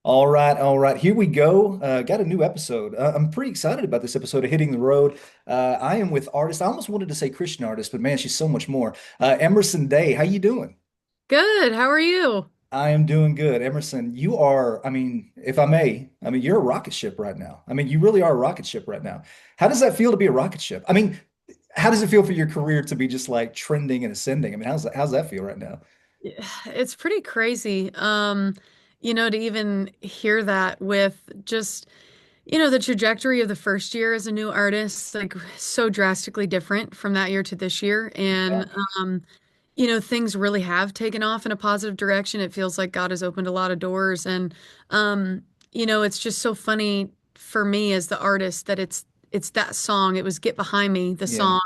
All right, all right. Here we go. Got a new episode. I'm pretty excited about this episode of Hitting the Road. I am with artist. I almost wanted to say Christian artist, but man, she's so much more. Emerson Day, how you doing? Good. How are you? I am doing good. Emerson, you are, if I may, you're a rocket ship right now. You really are a rocket ship right now. How does that feel to be a rocket ship? How does it feel for your career to be just like trending and ascending? How's that feel right now? Yeah, it's pretty crazy. To even hear that with just, the trajectory of the first year as a new artist, like so drastically different from that year to this year. Yeah, Um, things really have taken off in a positive direction. It feels like God has opened a lot of doors. And it's just so funny for me as the artist that it's that song. It was Get Behind Me, the yeah, song,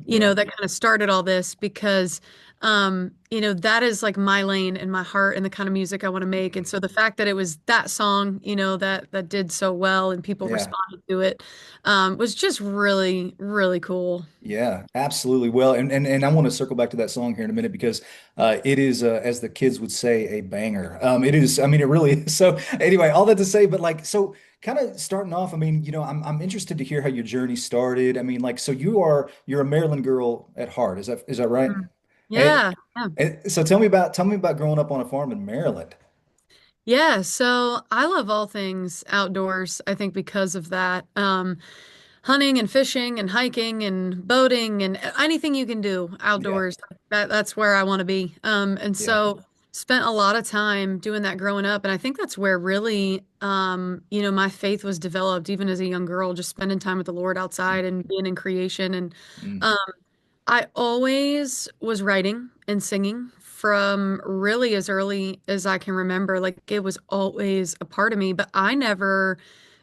yeah. that kind of started all this because that is like my lane and my heart and the kind of music I want to make. And so the fact that it was that song, that did so well and people Yeah. responded to it, was just really, really cool. Yeah, absolutely. Well, and I want to circle back to that song here in a minute because it is, as the kids would say, a banger. It is. It really is. So anyway, all that to say, but like, so kind of starting off. I'm interested to hear how your journey started. So you're a Maryland girl at heart. Is that right? Mm. And, Yeah. Yeah. and so tell me about growing up on a farm in Maryland. Yeah, so I love all things outdoors, I think because of that. Hunting and fishing and hiking and boating and anything you can do Yeah, outdoors, that's where I want to be. And yeah, so spent a lot of time doing that growing up. And I think that's where really, my faith was developed, even as a young girl, just spending time with the Lord outside and being in creation. And mm, um, I always was writing and singing from really as early as I can remember. Like it was always a part of me, but I never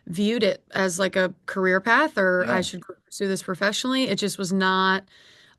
viewed it as like a career path or I yeah, should pursue this professionally. It just was not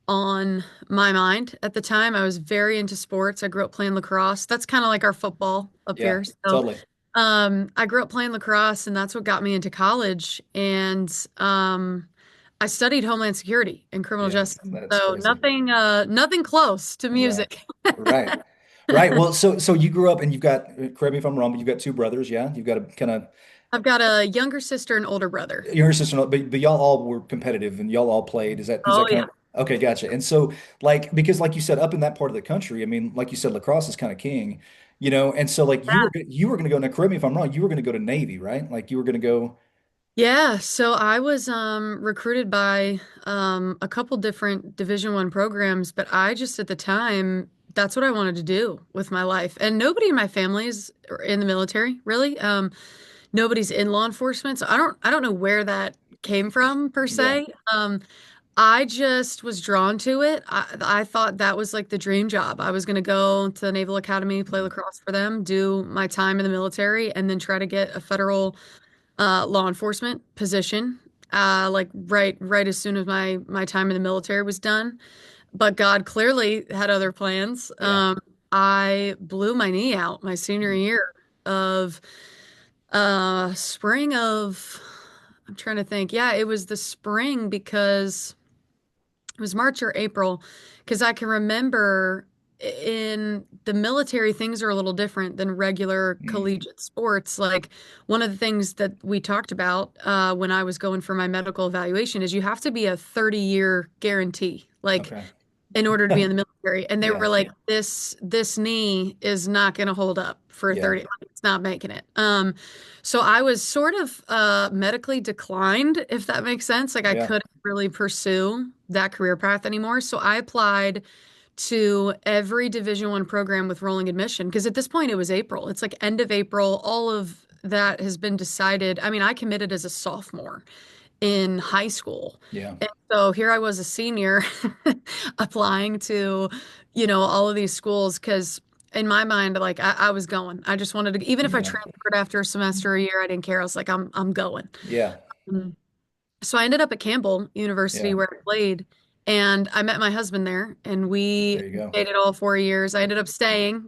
on my mind at the time. I was very into sports. I grew up playing lacrosse. That's kind of like our football up yeah, here. So, totally. I grew up playing lacrosse, and that's what got me into college. And I studied Homeland Security and criminal Yeah, justice. that's So crazy. nothing close to Right. music. Right. Right. Well, so you grew up and you've got, correct me if I'm wrong, but you've got two brothers, yeah? You've got a kind of I've got a younger sister and older brother. younger sister, but y'all all were competitive and y'all all pplayed. Is that Oh kind yeah. of okay, gotcha. And so like because like you said, up in that part of the country, like you said, lacrosse is kind of king, and so like Yeah. you were gonna go now, correct me if I'm wrong, you were gonna go to Navy, right? Like you were gonna go, Yeah, so I was recruited by a couple different Division I programs, but I just at the time that's what I wanted to do with my life. And nobody in my family is in the military, really. Nobody's in law enforcement, so I don't know where that came from per yeah, se. I just was drawn to it. I thought that was like the dream job. I was going to go to the Naval Academy, play lacrosse for them, do my time in the military, and then try to get a federal law enforcement position. Like right as soon as my time in the military was done. But God clearly had other plans. yeah. I blew my knee out my senior year of spring of I'm trying to think. Yeah, it was the spring because it was March or April because I can remember in the military things are a little different than regular Mm, collegiate sports. Like one of the things that we talked about when I was going for my medical evaluation is you have to be a 30-year guarantee. Like okay. in order to be in the military. And they Yeah, were like, this knee is not going to hold up for yeah, 30, like, it's not making it. So I was sort of medically declined, if that makes sense. Like I yeah. couldn't really pursue that career path anymore. So I applied to every Division I program with rolling admission because at this point it was April. It's like end of April. All of that has been decided. I mean, I committed as a sophomore in high school. Yeah. And so here I was a senior applying to, all of these schools because in my mind, like I was going. I just wanted to, even if I Yeah. transferred after a semester or a year, I didn't care. I was like, I'm going. Yeah. Mm. So I ended up at Campbell University Yeah. where I played, and I met my husband there, and we There you go. dated all 4 years. I ended up staying,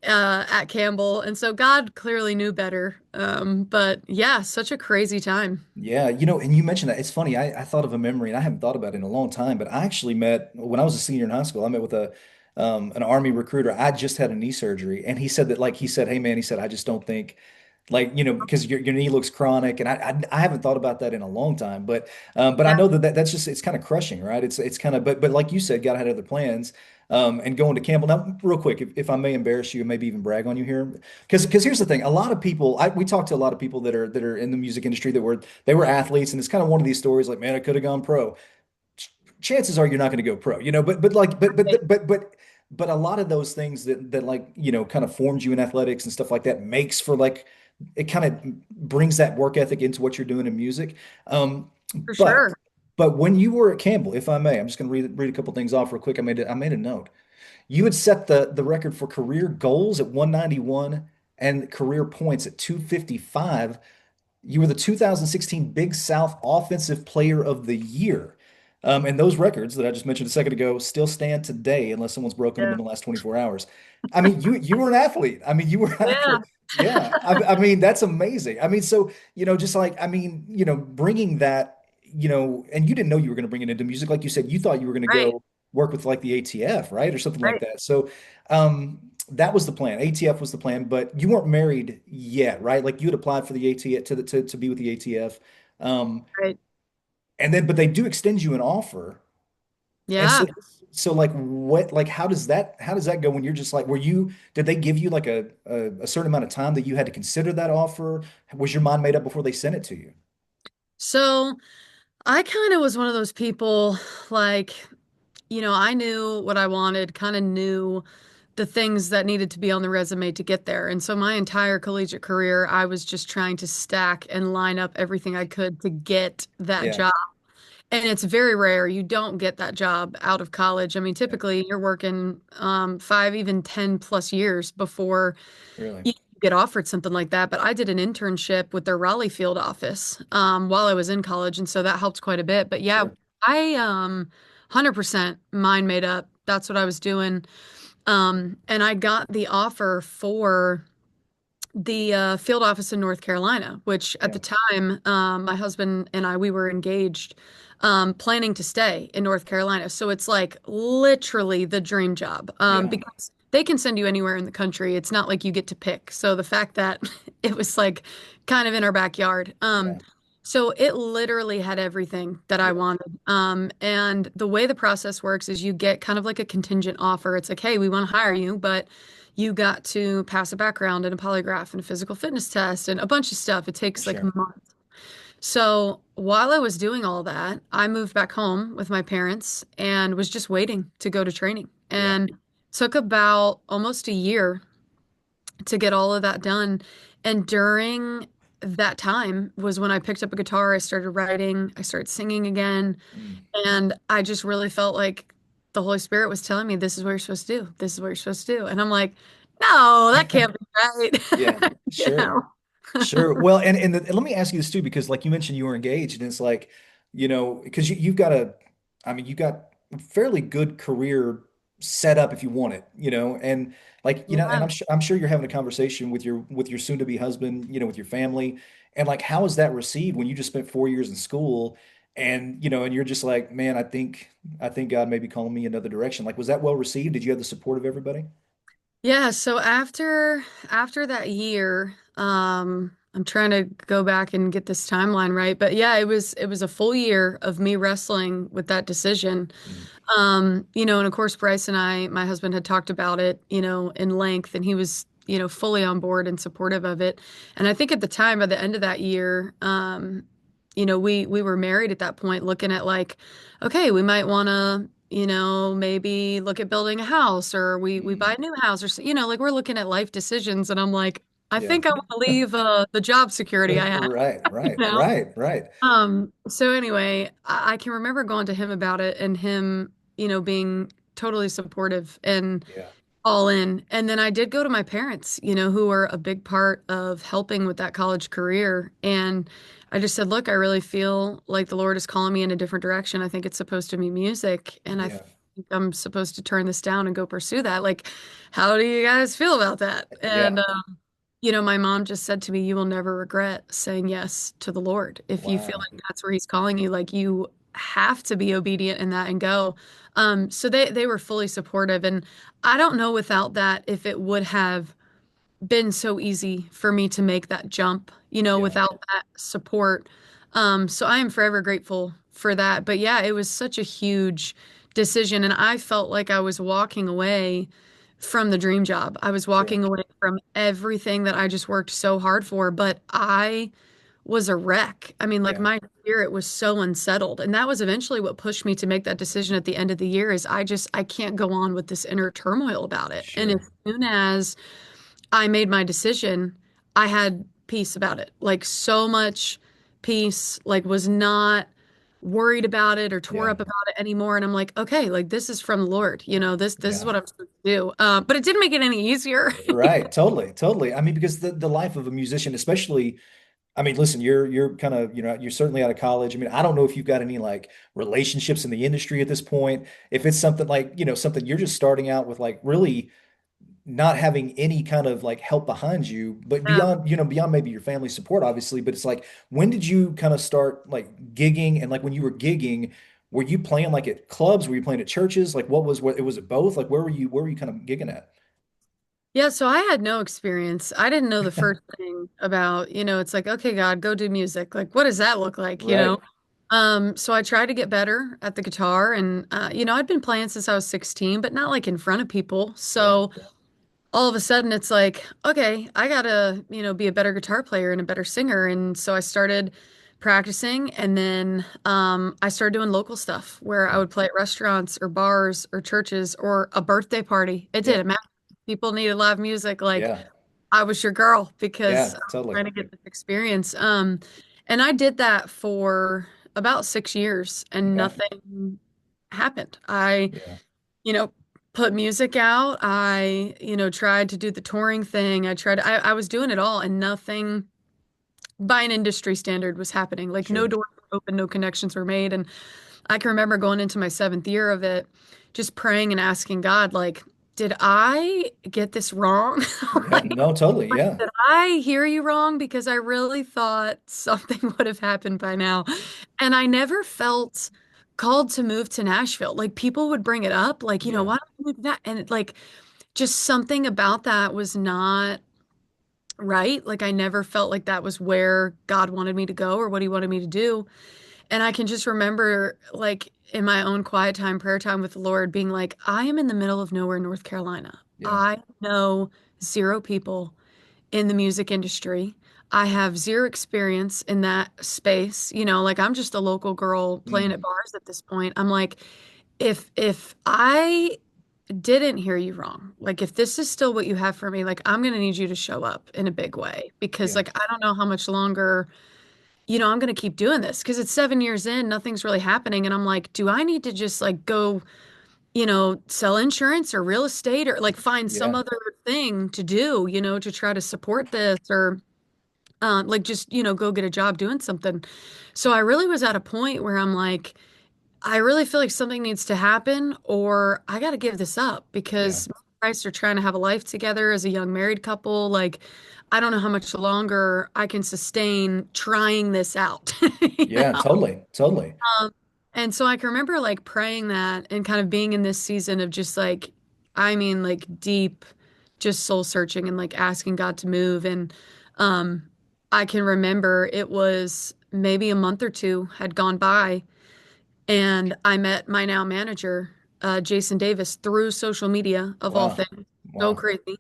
at Campbell, and so God clearly knew better. But yeah, such a crazy time. Yeah, and you mentioned that. It's funny. I thought of a memory, and I haven't thought about it in a long time. But I actually met when I was a senior in high school. I met with an army recruiter. I just had a knee surgery, and he said that, like he said, "Hey man," he said, "I just don't think." Like, because your knee looks chronic, and I haven't thought about that in a long time, but I Yeah, know that's just it's kind of crushing, right? It's kind of but like you said, got to have other plans. And going to Campbell now, real quick, if I may embarrass you and maybe even brag on you here, because here's the thing, a lot of people, we talk to a lot of people that are in the music industry they were athletes, and it's kind of one of these stories like, man, I could have gone pro. Chances are you're not going to go pro, but like, right, but a lot of those things that like, kind of forms you in athletics and stuff like that makes for like, it kind of brings that work ethic into what you're doing in music. Um, for but, sure. but when you were at Campbell, if I may, I'm just going to read a couple things off real quick. I made a note. You had set the record for career goals at 191 and career points at 255. You were the 2016 Big South Offensive Player of the Year. And those records that I just mentioned a second ago still stand today, unless someone's broken them Yeah. in the last 24 hours. I mean, you were an athlete. I mean, you were Yeah. yeah. I mean, that's amazing. I mean, so just like I mean, bringing that, and you didn't know you were going to bring it into music, like you said, you thought you were going to Right, go work with like the ATF, right, or something like right, that. So, that was the plan. ATF was the plan, but you weren't married yet, right? Like you had applied for the ATF to be with the ATF. Um, right. and then but they do extend you an offer. And Yeah. so like like how does that go when you're just like did they give you like a certain amount of time that you had to consider that offer? Was your mind made up before they sent it to you? So I kind of was one of those people, like, I knew what I wanted, kind of knew the things that needed to be on the resume to get there. And so my entire collegiate career, I was just trying to stack and line up everything I could to get that Yeah, job. And it's very rare. You don't get that job out of college. I mean, yeah, typically you're working 5, even 10 plus years before really. you get offered something like that. But I did an internship with their Raleigh field office while I was in college. And so that helped quite a bit. But yeah, Sure. I 100% mind made up. That's what I was doing. And I got the offer for the field office in North Carolina, which at Yeah, the time, my husband and I, we were engaged, planning to stay in North Carolina. So it's like literally the dream job, yeah, because they can send you anywhere in the country. It's not like you get to pick. So the fact that it was like kind of in our backyard. yeah, So it literally had everything that I yeah, wanted. And the way the process works is you get kind of like a contingent offer. It's like, hey, we want to hire you, but you got to pass a background and a polygraph and a physical fitness test and a bunch of stuff. It for takes like sure. months. So while I was doing all that, I moved back home with my parents and was just waiting to go to training. Yeah. And took about almost a year to get all of that done. And during that time was when I picked up a guitar, I started writing, I started singing again, Mm. and I just really felt like the Holy Spirit was telling me, this is what you're supposed to do. This is what you're supposed to do. And I'm like, no, that can't be Yeah, right. You sure. know? Sure. Well, and let me ask you this too, because like you mentioned, you were engaged, and it's like, because you've got I mean, you got a fairly good career set up if you want it, and like, and Yeah. I'm sure you're having a conversation with your soon-to-be husband, with your family, and like, how is that received when you just spent 4 years in school, and and you're just like, man, I think God may be calling me another direction. Like, was that well received? Did you have the support of everybody? Yeah, so after that year, I'm trying to go back and get this timeline right, but yeah, it was a full year of me wrestling with that decision. Mm. And of course Bryce and I, my husband had talked about it, in length, and he was, fully on board and supportive of it. And I think at the time, by the end of that year, we were married at that point, looking at like, okay, we might want to, maybe look at building a house, or we buy Mm. a new house, or like we're looking at life decisions, and I'm like, I Yeah. think I want to leave the job security I had, Right, you right, know. right, right. So anyway, I can remember going to him about it, and him, being totally supportive and Yeah, all in. And then I did go to my parents, who were a big part of helping with that college career. And I just said, look, I really feel like the Lord is calling me in a different direction. I think it's supposed to be music, and I yeah, think I'm supposed to turn this down and go pursue that. Like, how do you guys feel about that? yeah. And my mom just said to me, you will never regret saying yes to the Lord. If you feel Wow. like that's where he's calling you, like you have to be obedient in that and go. So they were fully supportive. And I don't know without that if it would have been so easy for me to make that jump, Yeah. without that support. So I am forever grateful for that. But yeah, it was such a huge decision. And I felt like I was walking away from the dream job. I was Sure. walking away from everything that I just worked so hard for. But I was a wreck. I mean, like Yeah. my spirit was so unsettled. And that was eventually what pushed me to make that decision at the end of the year is I can't go on with this inner turmoil about it. And as Sure. soon as I made my decision, I had peace about it. Like so much peace, like was not worried about it or tore Yeah. up about it anymore. And I'm like, okay, like this is from the Lord. This is Yeah. what I'm supposed to do. But it didn't make it any easier. Right. Totally. Totally. I mean, because the life of a musician, especially, I mean, listen, you're kind of, you're certainly out of college. I mean, I don't know if you've got any like relationships in the industry at this point. If it's something like, something you're just starting out with, like really not having any kind of like help behind you, but Yeah. beyond maybe your family support, obviously. But it's like, when did you kind of start like gigging? And like when you were gigging, were you playing like at clubs? Were you playing at churches? Like what was it both? Like where were you kind of gigging at? Yeah, so I had no experience. I didn't know the first thing about, it's like, okay, God, go do music. Like, what does that look like? Right. So I tried to get better at the guitar and I'd been playing since I was 16, but not like in front of people. Yeah. So all of a sudden it's like, okay, I gotta, be a better guitar player and a better singer. And so I started practicing and then I started doing local stuff where I Yeah. would play at restaurants or bars or churches or a birthday party. It Yeah. didn't matter. People needed live music. Like Yeah. I was your girl because Yeah. I was Totally. trying to get this experience. And I did that for about 6 years and Okay. nothing happened. I Yeah. you know, put music out. I, tried to do the touring thing. I was doing it all and nothing by an industry standard was happening. Like no Sure. doors were open, no connections were made. And I can remember going into my seventh year of it, just praying and asking God, like, did I get this wrong? Yeah. Like, No, totally. like, Yeah. did I hear you wrong? Because I really thought something would have happened by now. And I never felt called to move to Nashville. Like people would bring it up, like, Yeah. why don't you move to that? And like just something about that was not right. Like I never felt like that was where God wanted me to go or what he wanted me to do. And I can just remember like in my own quiet time, prayer time with the Lord being like, I am in the middle of nowhere, North Carolina. Yeah. I know zero people in the music industry. I have zero experience in that space. Like I'm just a local girl playing at Mm. bars at this point. I'm like, if I didn't hear you wrong, like if this is still what you have for me, like I'm gonna need you to show up in a big way because Yeah. like I don't know how much longer, I'm gonna keep doing this because it's 7 years in, nothing's really happening. And I'm like, do I need to just like go, sell insurance or real estate or like find some Yeah. other thing to do, to try to support this or like just, go get a job doing something. So I really was at a point where I'm like, I really feel like something needs to happen or I got to give this up Yeah. because me and Bryce are trying to have a life together as a young married couple. Like, I don't know how much longer I can sustain trying this out. you Yeah. know? Totally. Totally. Um, and so I can remember like praying that and kind of being in this season of just like, I mean, like deep, just soul searching and like asking God to move. And um, I can remember it was maybe a month or two had gone by, and I met my now manager, Jason Davis, through social media of all Wow. things. So Wow. crazy.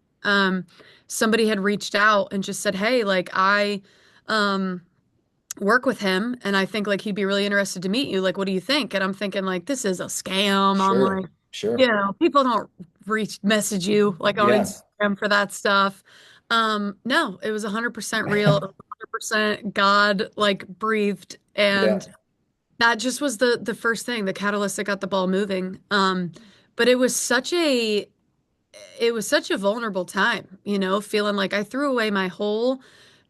Somebody had reached out and just said, "Hey, like I, um, work with him and I think like he'd be really interested to meet you. Like, what do you think?" And I'm thinking like this is a scam. I'm Sure. like, Sure. people don't message you like on Yeah. Instagram for that stuff. No, it was 100% real. It was 100% God like breathed. Yeah. And that just was the first thing, the catalyst that got the ball moving. But it was such a vulnerable time, feeling like I threw away my whole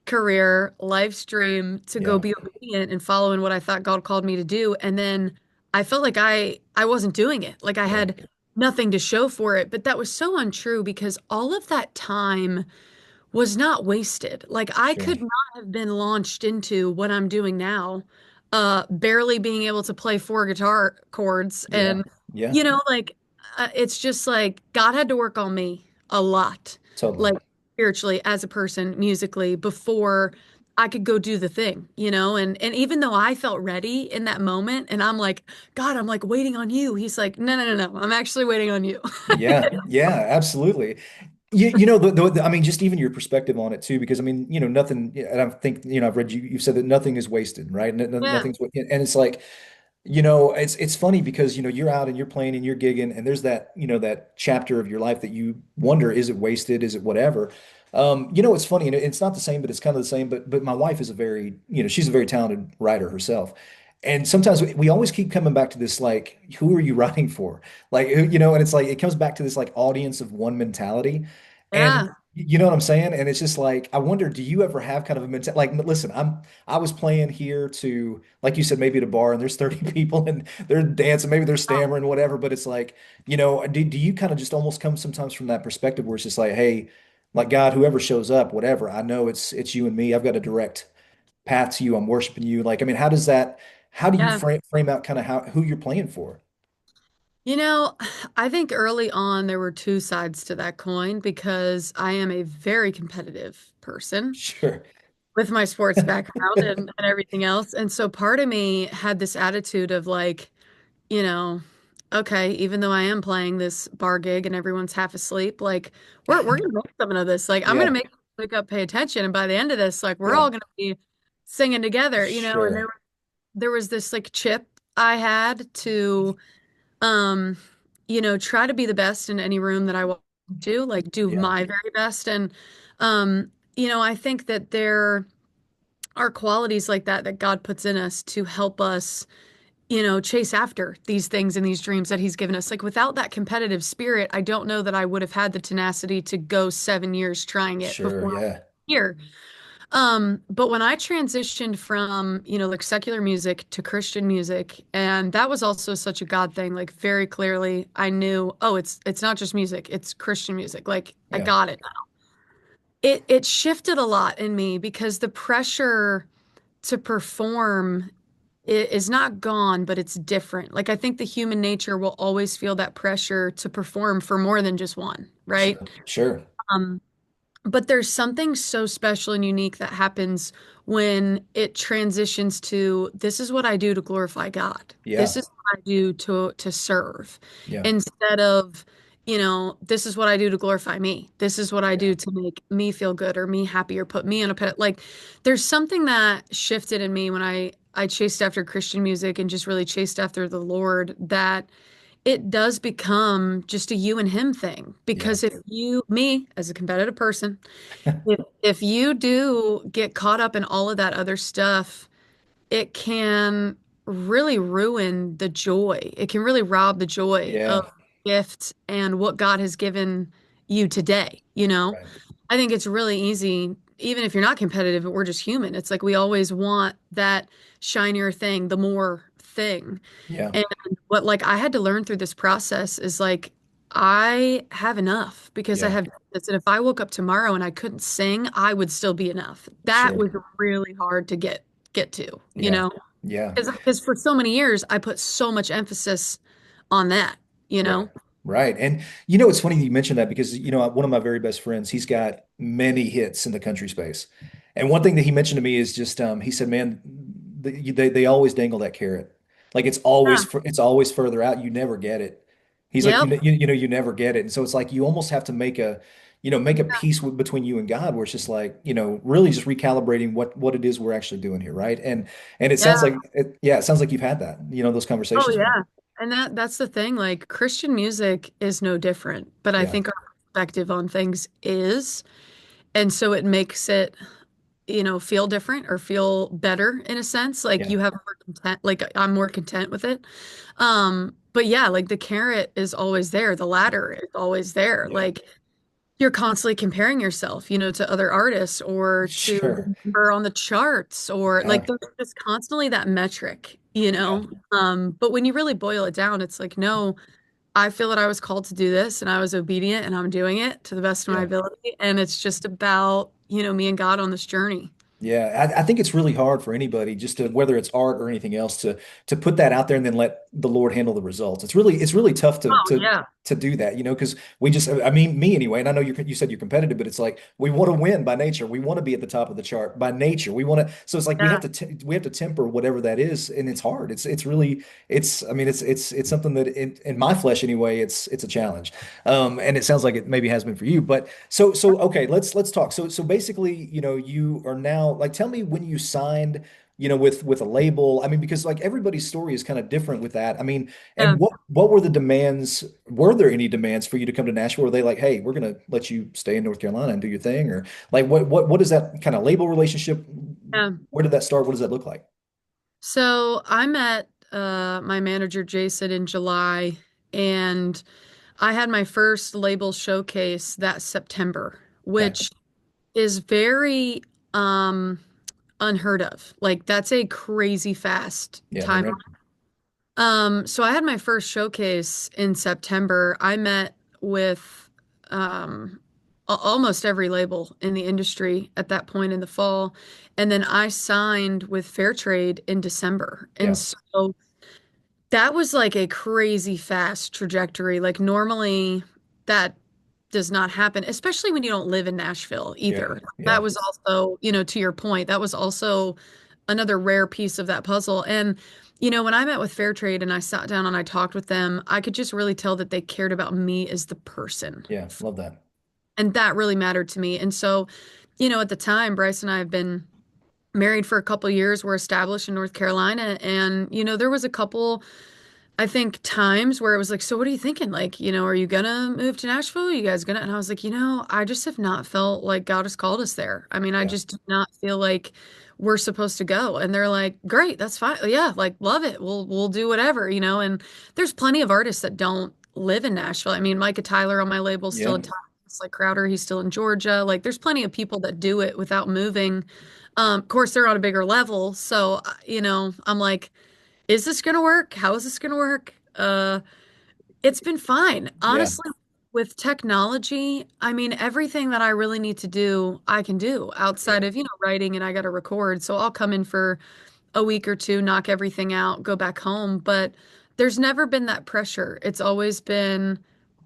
career, live stream to go Yeah. be obedient and following what I thought God called me to do. And then I felt like I wasn't doing it. Like I Yeah. had nothing to show for it. But that was so untrue because all of that time was not wasted. Like I Sure. could not have been launched into what I'm doing now, barely being able to play four guitar chords. Yeah. And, Yeah. like it's just like God had to work on me a lot. Like Totally. spiritually, as a person, musically, before I could go do the thing, and even though I felt ready in that moment, and I'm like, God, I'm like waiting on you. He's like, no, no, no, no, I'm actually waiting on you. Yeah, yeah, absolutely. I mean, just even your perspective on it too, because I mean, nothing, and I think, I've read you've said that nothing is wasted, right? Yeah, Nothing's, and it's like, it's funny because, you're out and you're playing and you're gigging, and there's that, that chapter of your life that you wonder, is it wasted? Is it whatever? It's funny, and it's not the same, but it's kind of the same. But my wife is a very, she's a very talented writer herself. And sometimes we always keep coming back to this, like, who are you writing for? Like, and it's like, it comes back to this, like, audience of one mentality. And yeah, you know what I'm saying? And it's just like, I wonder, do you ever have kind of a mentality? Like, listen, I was playing here to, like you said, maybe at a bar and there's 30 people and they're dancing, maybe they're stammering, whatever. But it's like, do you kind of just almost come sometimes from that perspective where it's just like, hey, like, God, whoever shows up, whatever, I know it's you and me. I've got a direct path to you. I'm worshiping you. Like, I mean, how do you yeah. frame out kind of who you're playing for? You know, I think early on there were two sides to that coin because I am a very competitive person Sure. with my sports background and everything else. And so part of me had this attitude of like, you know, okay, even though I am playing this bar gig and everyone's half asleep, like we're gonna make something of this. Like I'm gonna Yeah. make them wake up, pay attention, and by the end of this, like we're Yeah. all gonna be singing together, and Sure. there was this like chip I had to um, try to be the best in any room that I walk to, like do Yeah. my very best. And I think that there are qualities like that that God puts in us to help us chase after these things and these dreams that he's given us. Like without that competitive spirit, I don't know that I would have had the tenacity to go 7 years trying it Sure. before I'm Yeah. here. But when I transitioned from, like secular music to Christian music, and that was also such a God thing, like very clearly I knew, oh, it's not just music, it's Christian music. Like I Yeah. got it. It shifted a lot in me because the pressure to perform is not gone, but it's different. Like I think the human nature will always feel that pressure to perform for more than just one, right? Sure. Sure. Um, but there's something so special and unique that happens when it transitions to this is what I do to glorify God. This Yeah. is what I do to serve. Yeah. Instead of, this is what I do to glorify me. This is what I Yeah. do to make me feel good or me happy or put me on a pedestal. Like there's something that shifted in me when I chased after Christian music and just really chased after the Lord that it does become just a you and him thing. Yeah. Because if you, me as a competitive person, if you do get caught up in all of that other stuff, it can really ruin the joy. It can really rob the joy of Yeah. gift and what God has given you today, Right. I think it's really easy, even if you're not competitive, we're just human. It's like we always want that shinier thing, the more thing. Yeah. And what like I had to learn through this process is like I have enough because I Yeah. have this. And if I woke up tomorrow and I couldn't sing, I would still be enough. That Sure. was really hard to get to, Yeah. Yeah. because for so many years I put so much emphasis on that, you Right. know? Right. And it's funny that you mentioned that because, one of my very best friends, he's got many hits in the country space. And one thing that he mentioned to me is just, he said, man, they always dangle that carrot. Like Yeah. it's always further out. You never get it. He's like, Yep. you never get it. And so it's like, you almost have to make a peace between you and God, where it's just like, really just recalibrating what it is we're actually doing here. Right. And it Yeah. sounds like, yeah, it sounds like you've had that, those Oh conversations, man. yeah. And that's the thing, like Christian music is no different, but I Yeah. think our perspective on things is, and so it makes it, feel different or feel better in a sense. Like Yeah. you have more content, like I'm more content with it. But yeah, like the carrot is always there, the ladder is always there. Yeah. Like you're constantly comparing yourself, to other artists or to Sure. the number on the charts or like Yeah. there's just constantly that metric, Yeah. But when you really boil it down, it's like, no, I feel that I was called to do this and I was obedient and I'm doing it to the best of my Yeah. ability. And it's just about, me and God on this journey. Yeah. I think it's really hard for anybody, just to, whether it's art or anything else, to put that out there and then let the Lord handle the results. It's really tough to Oh, yeah. to do that, because we just, I mean, me anyway, and I know you said you're competitive, but it's like we want to win by nature. We want to be at the top of the chart by nature. We want to, so it's like we have Yeah. to we have to temper whatever that is, and it's hard. It's really I mean, it's something that in my flesh anyway, it's a challenge. And it sounds like it maybe has been for you, but so okay, let's talk. So basically, you are now like, tell me when you signed, with a label. I mean, because like everybody's story is kind of different with that. I mean, and Yeah. what were the demands? Were there any demands for you to come to Nashville? Were they like, hey, we're gonna let you stay in North Carolina and do your thing, or like what is that kind of label relationship? Yeah. Where did that start? What does that look like? So I met my manager Jason in July, and I had my first label showcase that September, Okay. which is very unheard of. Like that's a crazy fast Yeah, time. never. So I had my first showcase in September. I met with um almost every label in the industry at that point in the fall. And then I signed with Fairtrade in December. And Yeah. so that was like a crazy fast trajectory. Like normally that does not happen, especially when you don't live in Nashville Yeah. either. That Yeah. was also, to your point, that was also another rare piece of that puzzle. And, when I met with Fairtrade and I sat down and I talked with them, I could just really tell that they cared about me as the person. Yeah. Love that. And that really mattered to me. And so, at the time, Bryce and I have been married for a couple years. We're established in North Carolina. And, there was a couple I think times where it was like, so what are you thinking? Like, are you gonna move to Nashville? Are you guys gonna? And I was like, I just have not felt like God has called us there. I mean, I Yeah. just do not feel like we're supposed to go. And they're like, great, that's fine. Yeah, like love it. We'll do whatever. And there's plenty of artists that don't live in Nashville. I mean, Micah Tyler on my label is still Yeah. in Texas, like Crowder, he's still in Georgia. Like there's plenty of people that do it without moving. Of course, they're on a bigger level. So, I'm like, is this gonna work? How is this gonna work? It's been fine. Yeah. Honestly, with technology, I mean, everything that I really need to do, I can do outside Yeah. of, writing and I got to record. So I'll come in for a week or two, knock everything out, go back home. But there's never been that pressure. It's always been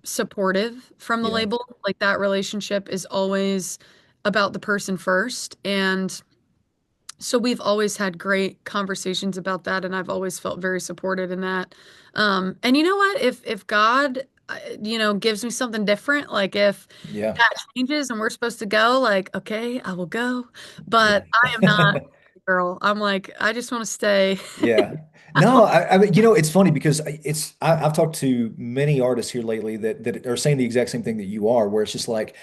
supportive from the Yeah. label. Like that relationship is always about the person first. And so we've always had great conversations about that, and I've always felt very supported in that. And you know what? If God, gives me something different, like if Yeah. that changes and we're supposed to go, like, okay, I will go. Yeah. But I am not a girl. I'm like, I just want to stay. Yeah. No, I mean, it's funny because I've talked to many artists here lately that are saying the exact same thing that you are, where it's just like,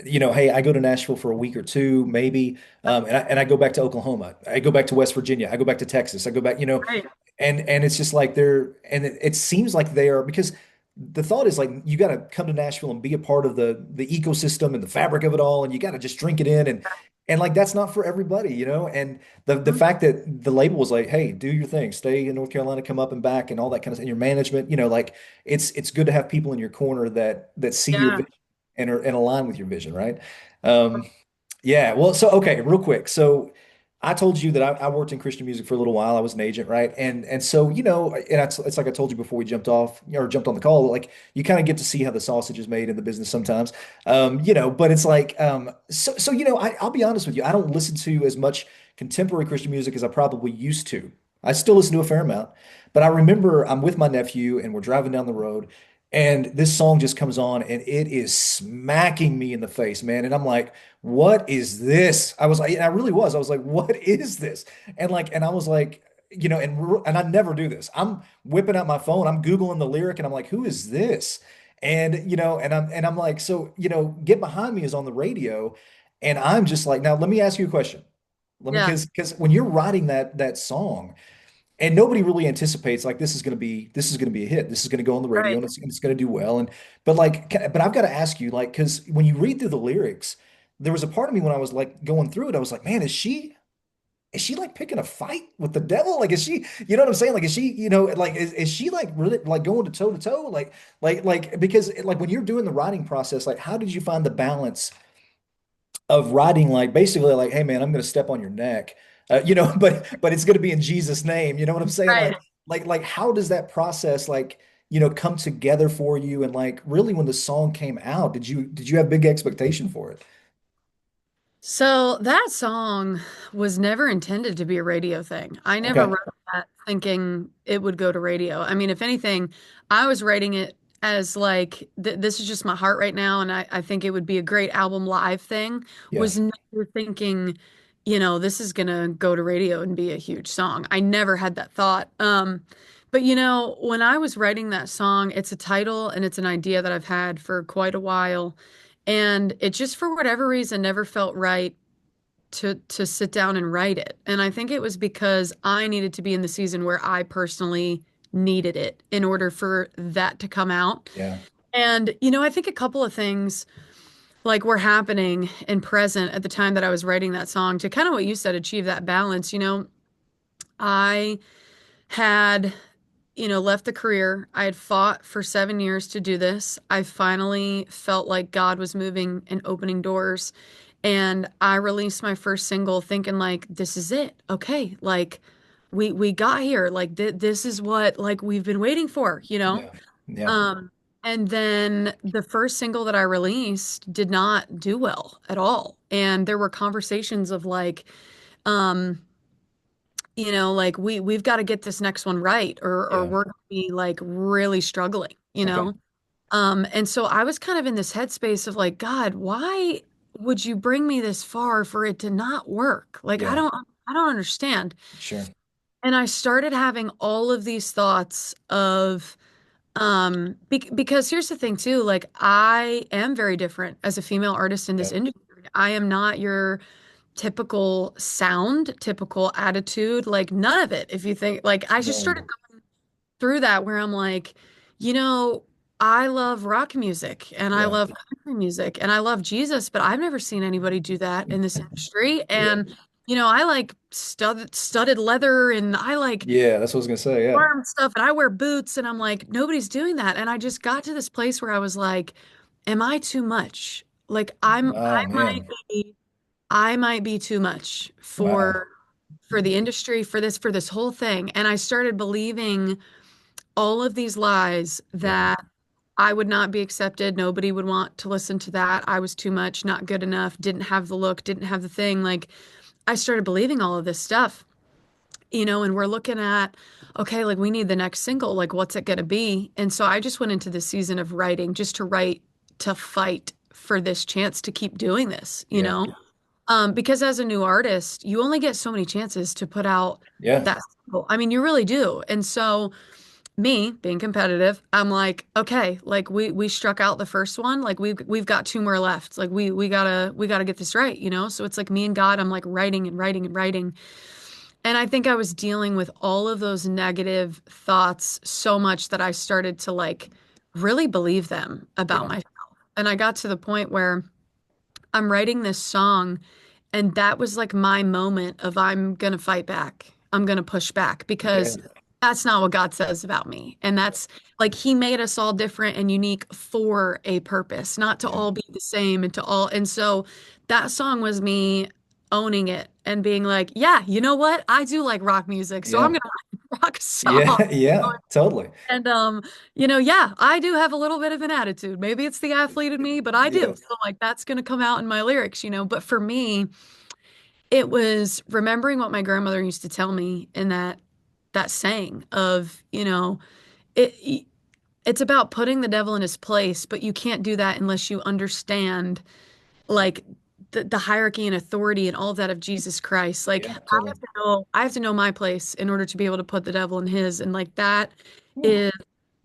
hey, I go to Nashville for a week or two, maybe, and I go back to Oklahoma, I go back to West Virginia, I go back to Texas, I go back, Right, and it's just like it seems like they are, because the thought is like you got to come to Nashville and be a part of the ecosystem and the fabric of it all, and you got to just drink it in, and like that's not for everybody, and the fact that the label was like, hey, do your thing, stay in North Carolina, come up and back, and all that kind of, and your management, like it's good to have people in your corner that see your yeah, vision and align with your vision, right? Um, yeah, well, so okay, real quick. So I told you that I worked in Christian music for a little while. I was an agent, right? And so, and it's like I told you before we jumped off or jumped on the call, like you kind of get to see how the sausage is made in the business sometimes. But it's like so I'll be honest with you, I don't listen to as much contemporary Christian music as I probably used to. I still listen to a fair amount, but I remember I'm with my nephew and we're driving down the road and this song just comes on and it is smacking me in the face, man. And I'm like, what is this? I was like, and I really was. I was like, what is this? And I was like, and I never do this. I'm whipping out my phone, I'm Googling the lyric, and I'm like, who is this? And I'm like, so Get Behind Me is on the radio, and I'm just like, now let me ask you a question. Let me yeah, because when you're writing that song, and nobody really anticipates like this is going to be a hit. This is going to go on the radio right. and it's going to do well. And but I've got to ask you, like, because when you read through the lyrics, there was a part of me when I was like going through it, I was like, man, is she like picking a fight with the devil? Like, is she, you know what I'm saying? Like, is she, like, is she like really like going to toe? Because like when you're doing the writing process, like, how did you find the balance of writing like basically like, hey man, I'm going to step on your neck, but it's going to be in Jesus' name. You know what I'm saying? Right. Like how does that process like? come together for you? And like really when the song came out, did you have big expectation for it? So that song was never intended to be a radio thing. I never Okay. wrote that thinking it would go to radio. I mean, if anything, I was writing it as like this is just my heart right now, and I think it would be a great album live thing. Yeah. Was never thinking, this is gonna go to radio and be a huge song. I never had that thought. But when I was writing that song, it's a title and it's an idea that I've had for quite a while. And it just, for whatever reason, never felt right to sit down and write it. And I think it was because I needed to be in the season where I personally needed it in order for that to come out. Yeah. And, I think a couple of things like were happening and present at the time that I was writing that song to kind of what you said, achieve that balance. I had left the career. I had fought for 7 years to do this. I finally felt like God was moving and opening doors. And I released my first single thinking like, this is it. Okay. Like we got here. Like this is what like we've been waiting for. Yeah. Yeah. Um, and then the first single that I released did not do well at all. And there were conversations of like, um, like we've got to get this next one right or Yeah. we're gonna be like really struggling, you Okay. know? And so I was kind of in this headspace of like, God, why would you bring me this far for it to not work? Like Yeah. I don't understand. Sure. And I started having all of these thoughts of because here's the thing too, like I am very different as a female artist in this Yep. industry. I am not your typical sound, typical attitude, like none of it. If you think like I just started No. going through that where I'm like, you know, I love rock music and I Yeah. love country music and I love Jesus, but I've never seen anybody do that in this industry. Yeah. And I like studded leather and I like Yeah. That's what I was gonna say. Yeah. farm stuff and I wear boots and I'm like, nobody's doing that. And I just got to this place where I was like, am I too much? Like Oh man. I might be too much Wow. for the industry, for this whole thing. And I started believing all of these lies Yeah. that I would not be accepted. Nobody would want to listen to that. I was too much, not good enough, didn't have the look, didn't have the thing. Like I started believing all of this stuff, and we're looking at, okay, like we need the next single. Like what's it going to be? And so I just went into this season of writing just to write, to fight for this chance to keep doing this, Yeah. because as a new artist, you only get so many chances to put out Yeah. that single. I mean, you really do. And so me being competitive, I'm like, okay, like we struck out the first one, like we've got two more left. Like we gotta get this right. So it's like me and God, I'm like writing and writing and writing. And I think I was dealing with all of those negative thoughts so much that I started to like really believe them about Yeah. myself. And I got to the point where I'm writing this song, and that was like my moment of I'm gonna fight back. I'm gonna push back because Okay. that's not what God says about me. And that's like He made us all different and unique for a purpose, not to Yeah. all be the same and to all. And so that song was me owning it and being like, yeah, you know what? I do like rock music, so I'm Yeah. gonna write a rock Yeah. song. Yeah. Totally. And yeah, I do have a little bit of an attitude. Maybe it's the athlete in me, but I do. Yeah. So like that's gonna come out in my lyrics. But for me, it was remembering what my grandmother used to tell me in that saying of, it it's about putting the devil in his place, but you can't do that unless you understand like the hierarchy and authority and all of that of Jesus Christ. Like Yeah. Totally. I have to know my place in order to be able to put the devil in his. And like that Whew. is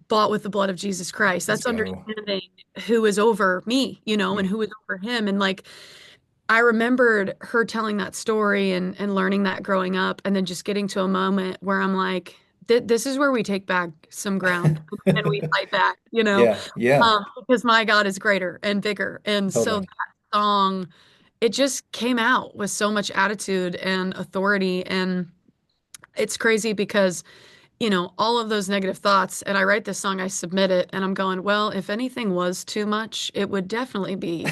bought with the blood of Jesus Christ. Let's That's go. understanding who is over me, and Yeah. who is over him. And like I remembered her telling that story and learning that growing up, and then just getting to a moment where I'm like, this is where we take back some ground and we fight back, Yeah. Yeah. because my God is greater and bigger. And so Totally. that song, it just came out with so much attitude and authority. And it's crazy because, all of those negative thoughts, and I write this song, I submit it, and I'm going, well, if anything was too much, it would definitely be,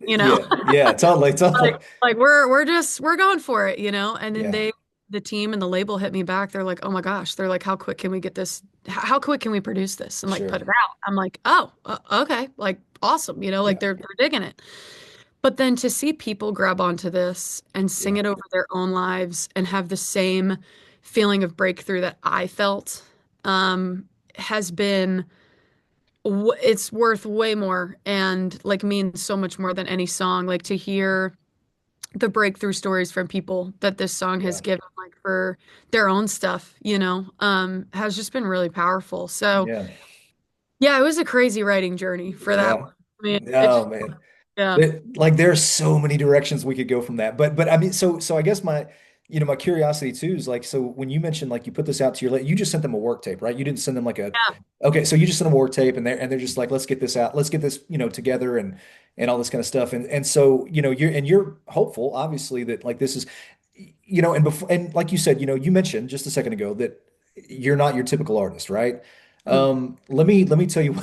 you know. Yeah. Yeah. Totally. Like Totally. like we're going for it. And then Yeah. the team and the label hit me back. They're like, "Oh my gosh." They're like, "How quick can we get this? How quick can we produce this and like put Sure. it out?" I'm like, "Oh, okay. Like awesome." Like Yeah. they're digging it. But then to see people grab onto this and sing Yeah. it over their own lives and have the same feeling of breakthrough that I felt has been it's worth way more and like means so much more than any song. Like to hear the breakthrough stories from people that this song has Yeah. given, like for their own stuff, has just been really powerful. So Yeah. yeah, it was a crazy writing journey for that Yeah. one. I mean, it Oh just, man. yeah, Like there's so many directions we could go from that. But I mean, so I guess my curiosity too is like, so when you mentioned like you put this out to you just sent them a work tape, right? You didn't send them like a yeah, okay, so you just sent them a work tape and they're just like, let's get this out, let's get this, together and all this kind of stuff. And so, you're hopeful, obviously, that like this is, and before and like you said, you mentioned just a second ago that you're not your typical artist, right? mm, Let me tell you,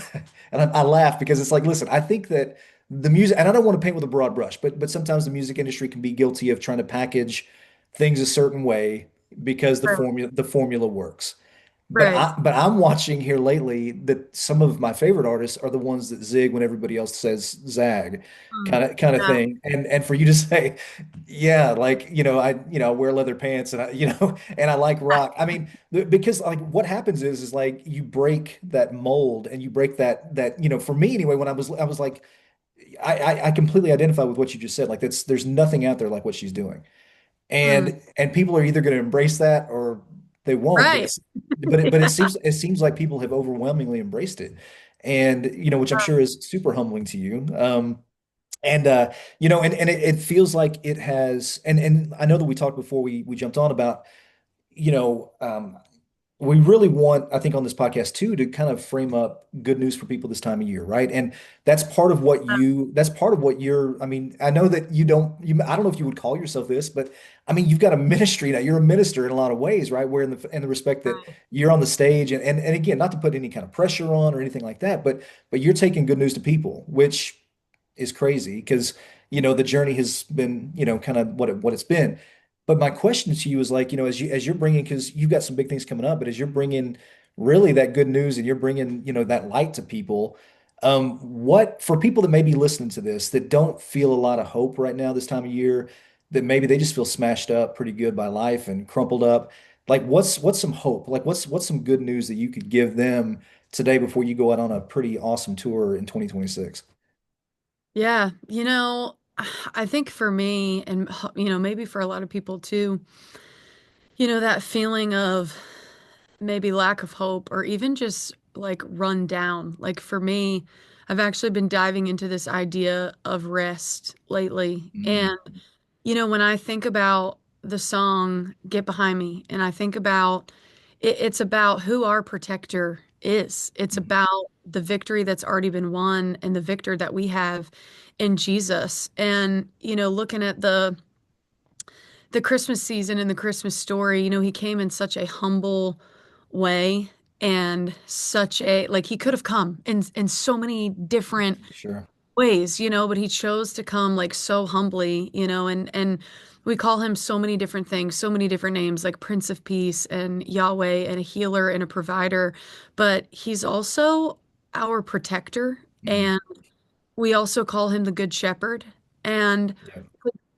and I laugh because it's like, listen, I think that the music, and I don't want to paint with a broad brush, but sometimes the music industry can be guilty of trying to package things a certain way because the right, formula works. But right, I'm watching here lately that some of my favorite artists are the ones that zig when everybody else says zag, mm, kind of yeah, thing. And for you to say, yeah, like I wear leather pants and I and I like rock. I mean, because like what happens is like you break that mold and you break that for me anyway. When I was like I completely identify with what you just said. Like there's nothing out there like what she's doing. mm, And people are either going to embrace that or they won't. But right, it's but it yeah, seems like people have overwhelmingly embraced it, and which I'm sure is super humbling to you. And it feels like it has. And I know that we talked before we jumped on about you know we really want, I think, on this podcast too, to kind of frame up good news for people this time of year, right? And that's part of what you're, I mean, I know that I don't know if you would call yourself this, but I mean, you've got a ministry now. You're a minister in a lot of ways, right? Where in the respect that right. you're on the stage and again, not to put any kind of pressure on or anything like that, but you're taking good news to people, which is crazy because the journey has been kind of what it's been. But my question to you is like as you're bringing, because you've got some big things coming up, but as you're bringing really that good news and you're bringing that light to people, what for people that may be listening to this that don't feel a lot of hope right now this time of year, that maybe they just feel smashed up pretty good by life and crumpled up, like what's some hope, like what's some good news that you could give them today before you go out on a pretty awesome tour in 2026? Yeah, I think for me and maybe for a lot of people too, that feeling of maybe lack of hope or even just like run down. Like for me, I've actually been diving into this idea of rest lately. Mm, And, when I think about the song Get Behind Me, and I think about it's about who our protector is. It's mm, about the victory that's already been won and the victor that we have in Jesus. And, looking at the Christmas season and the Christmas story, he came in such a humble way and such a like he could have come in so many different sure. ways, but he chose to come like so humbly, and we call him so many different things, so many different names like Prince of Peace and Yahweh and a healer and a provider, but he's also our protector Mm, and we also call him the Good Shepherd. And yeah.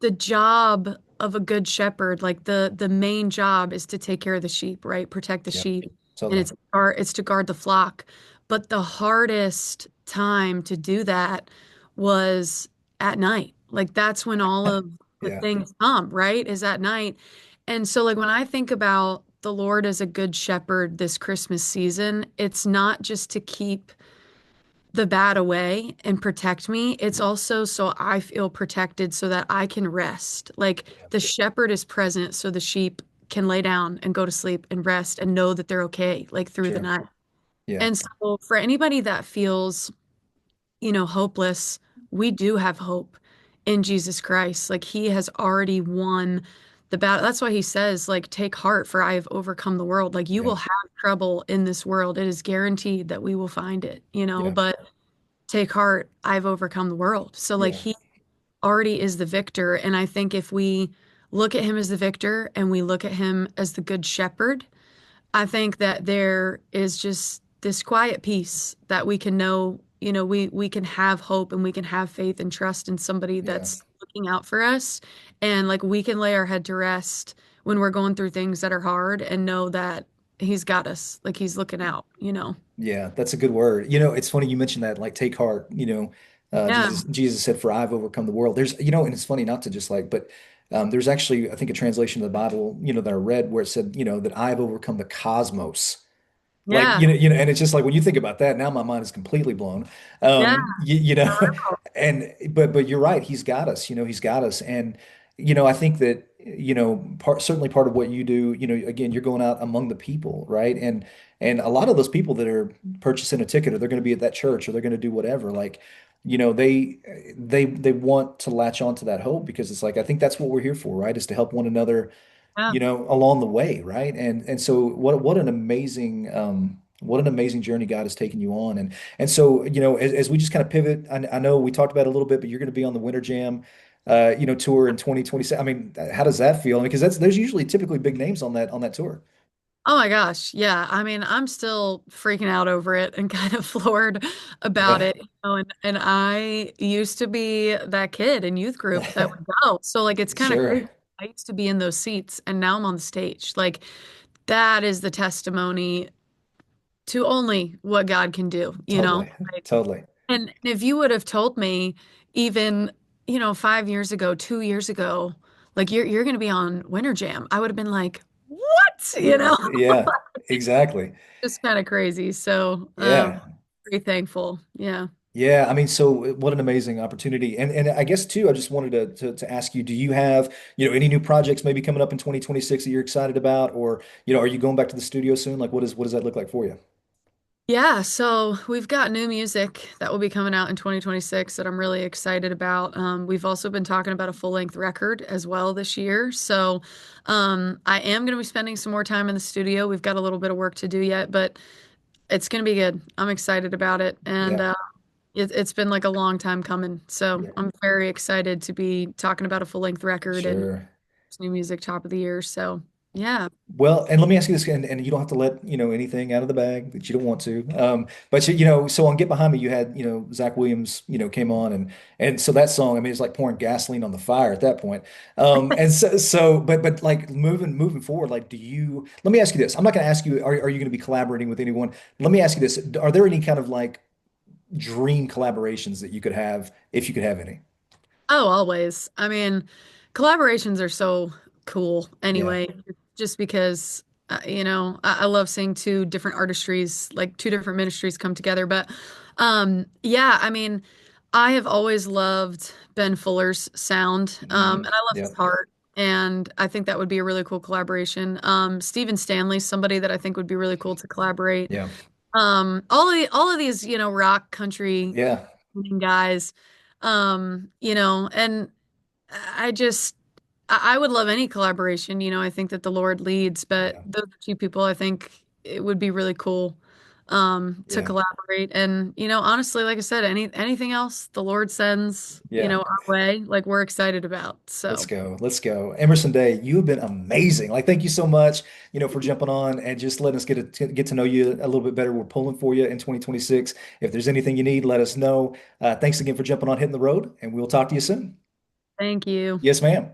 the job of a good shepherd, like the main job is to take care of the sheep, right? Protect the Yeah. sheep. And Totally. it's to guard the flock. But the hardest time to do that was at night. Like that's when all of the Yeah. things come, right? Is at night. And so like when I think about the Lord as a good shepherd this Christmas season, it's not just to keep the bad away and protect me. It's also so I feel protected so that I can rest. Like Yeah. the shepherd is present so the sheep can lay down and go to sleep and rest and know that they're okay, like through the Sure. night. Yeah. And so for anybody that feels, hopeless, we do have hope in Jesus Christ. Like he has already won the battle. That's why he says, like, take heart, for I have overcome the world. Like you Yeah. will have trouble in this world. It is guaranteed that we will find it, Yeah. but take heart, I've overcome the world. So like Yeah. he already is the victor. And I think if we look at him as the victor and we look at him as the good shepherd, I think that there is just this quiet peace that we can know, we can have hope and we can have faith and trust in somebody Yeah. that's looking out for us. And like we can lay our head to rest when we're going through things that are hard and know that he's got us, like he's looking out. Yeah, that's a good word. It's funny you mentioned that, like, take heart, Yeah. Jesus said, for I've overcome the world. There's, and it's funny not to just like, but there's actually, I think, a translation of the Bible, that I read where it said, that I've overcome the cosmos. Like, Yeah. and it's just like when you think about that, now my mind is completely blown. Yeah. But you're right, he's got us, he's got us. And, I think that, certainly part of what you do, again, you're going out among the people, right? And a lot of those people that are purchasing a ticket, or they're going to be at that church, or they're going to do whatever, like, they want to latch on to that hope, because it's like, I think that's what we're here for, right? Is to help one another, Yeah. along the way, right? And so what an amazing journey God has taken you on. And so, as we just kind of pivot, I know we talked about it a little bit, but you're going to be on the Winter Jam, tour in 2026. I mean, how does that feel? I mean, because there's usually typically big names on that tour. Oh my gosh. Yeah. I mean, I'm still freaking out over it and kind of floored about Yeah. it. And I used to be that kid in youth group that would go. So like it's kind of Sure. crazy. I used to be in those seats and now I'm on the stage. Like that is the testimony to only what God can do. Totally. Like, Totally. and if you would have told me even, 5 years ago, 2 years ago, like you're gonna be on Winter Jam, I would have been like, what? Yeah, exactly. Just kind of crazy. So, Yeah. pretty thankful. Yeah. Yeah, I mean, so what an amazing opportunity. And I guess too, I just wanted to ask you, do you have, any new projects maybe coming up in 2026 that you're excited about? Or, are you going back to the studio soon? Like, what does that look like for you? Yeah, so we've got new music that will be coming out in 2026 that I'm really excited about. We've also been talking about a full-length record as well this year. So, I am going to be spending some more time in the studio. We've got a little bit of work to do yet, but it's going to be good. I'm excited about it. And Yeah. it's been like a long time coming. So Yeah. I'm very excited to be talking about a full-length record and Sure. new music top of the year. So, yeah. Well, and let me ask you this, and you don't have to let, anything out of the bag that you don't want to. But so on Get Behind Me, you had, Zach Williams, came on, and so that song, I mean, it's like pouring gasoline on the fire at that point. And but like moving forward, like, let me ask you this. I'm not going to ask you, are you going to be collaborating with anyone? Let me ask you this. Are there any kind of like dream collaborations that you could have, if you could have any? Oh, always. I mean, collaborations are so cool Yeah. anyway, just because, I love seeing two different artistries, like two different ministries come together. But yeah, I mean, I have always loved Ben Fuller's sound, and I love his Yeah. heart. And I think that would be a really cool collaboration. Stephen Stanley's somebody that I think would be really cool to collaborate. Yeah. All of these, rock country Yeah. guys, and I just I would love any collaboration. I think that the Lord leads, but Yeah. those are two people I think it would be really cool to Yeah. collaborate. And honestly, like I said, anything else the Lord sends, Yeah. our way, like we're excited about. Let's So go. Let's go. Emerson Day, you have been amazing. Like, thank you so much, for jumping on and just letting us get to know you a little bit better. We're pulling for you in 2026. If there's anything you need, let us know. Thanks again for jumping on Hitting the Road, and we'll talk to you soon. thank you. Yes, ma'am.